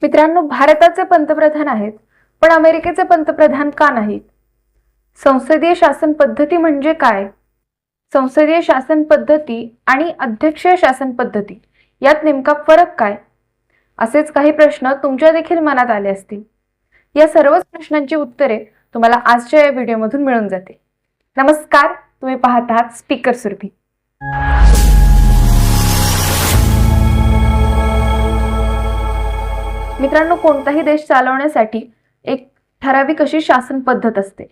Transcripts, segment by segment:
मित्रांनो, भारताचे पंतप्रधान आहेत, पण अमेरिकेचे पंतप्रधान का नाहीत? संसदीय शासन पद्धती म्हणजे काय? संसदीय शासन पद्धती आणि अध्यक्षीय शासन पद्धती यात नेमका फरक काय? असेच काही प्रश्न तुमच्या देखील मनात आले असतील. या सर्वच प्रश्नांची उत्तरे तुम्हाला आजच्या या व्हिडिओमधून मिळून जातील. नमस्कार, तुम्ही पाहत आहात स्पीकर सुरभी. मित्रांनो, कोणताही देश चालवण्यासाठी एक ठराविक अशी शासन पद्धत असते.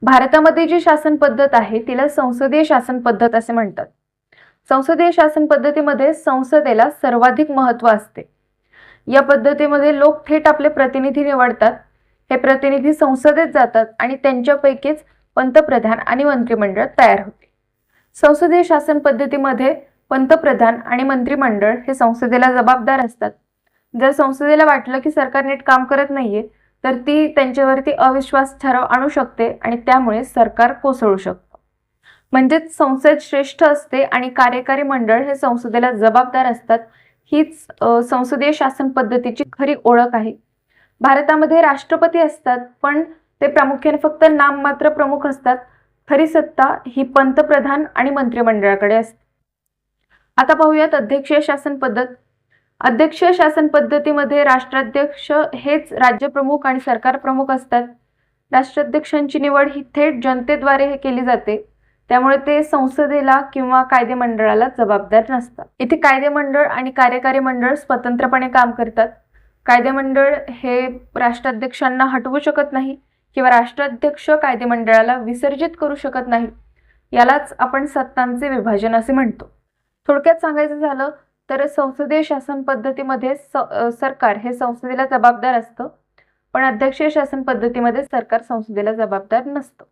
भारतामध्ये जी शासन पद्धत आहे तिला संसदीय शासन पद्धत असे म्हणतात. संसदीय शासन पद्धतीमध्ये संसदेला सर्वाधिक महत्त्व असते. या पद्धतीमध्ये लोक थेट आपले प्रतिनिधी निवडतात. हे प्रतिनिधी संसदेत जातात आणि त्यांच्यापैकीच पंतप्रधान आणि मंत्रिमंडळ तयार होते. संसदीय शासन पद्धतीमध्ये पंतप्रधान आणि मंत्रिमंडळ हे संसदेला जबाबदार असतात. जर संसदेला वाटलं की सरकार नीट काम करत नाहीये तर ती त्यांच्यावरती अविश्वास ठराव आणू शकते आणि त्यामुळे सरकार कोसळू शकतं. म्हणजेच संसद श्रेष्ठ असते आणि कार्यकारी मंडळ हे संसदेला जबाबदार असतात. हीच संसदीय शासन पद्धतीची खरी ओळख आहे. भारतामध्ये राष्ट्रपती असतात, पण ते प्रामुख्याने फक्त नाममात्र प्रमुख असतात. खरी सत्ता ही पंतप्रधान आणि मंत्रिमंडळाकडे असते. आता पाहूयात अध्यक्षीय शासन पद्धत. अध्यक्षीय शासन पद्धतीमध्ये राष्ट्राध्यक्ष हेच राज्यप्रमुख आणि सरकार प्रमुख असतात. राष्ट्राध्यक्षांची निवड ही थेट जनतेद्वारे केली जाते, त्यामुळे ते संसदेला किंवा कायदेमंडळाला जबाबदार नसतात. इथे कायदेमंडळ आणि कार्यकारी मंडळ स्वतंत्रपणे काम करतात. कायदेमंडळ हे राष्ट्राध्यक्षांना हटवू शकत नाही किंवा राष्ट्राध्यक्ष कायदेमंडळाला विसर्जित करू शकत नाही. यालाच आपण सत्तांचे विभाजन असे म्हणतो. थोडक्यात सांगायचं झालं तर संसदीय शासन पद्धतीमध्ये सरकार हे संसदेला जबाबदार असतं, पण अध्यक्षीय शासन पद्धतीमध्ये सरकार संसदेला जबाबदार नसतं.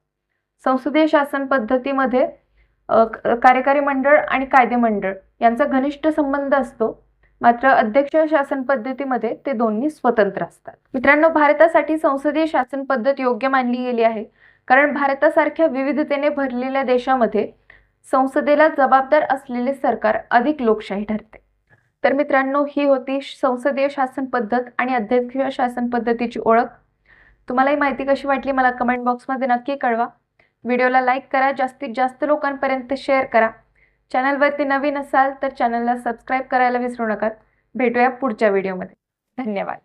संसदीय शासन पद्धतीमध्ये कार्यकारी मंडळ आणि कायदेमंडळ यांचा घनिष्ठ संबंध असतो, मात्र अध्यक्षीय शासन पद्धतीमध्ये ते दोन्ही स्वतंत्र असतात. मित्रांनो, भारतासाठी संसदीय शासन पद्धत योग्य मानली गेली आहे, कारण भारतासारख्या विविधतेने भरलेल्या देशामध्ये संसदेला जबाबदार असलेले सरकार अधिक लोकशाही ठरते. तर मित्रांनो, ही होती संसदीय शासन पद्धत आणि अध्यक्षीय शासन पद्धतीची ओळख. तुम्हाला ही माहिती कशी वाटली मला कमेंट बॉक्समध्ये नक्की कळवा. व्हिडिओला लाईक करा, जास्तीत जास्त लोकांपर्यंत शेअर करा. चॅनलवरती नवीन असाल तर चॅनलला सबस्क्राईब करायला विसरू नका. भेटूया पुढच्या व्हिडिओमध्ये. धन्यवाद.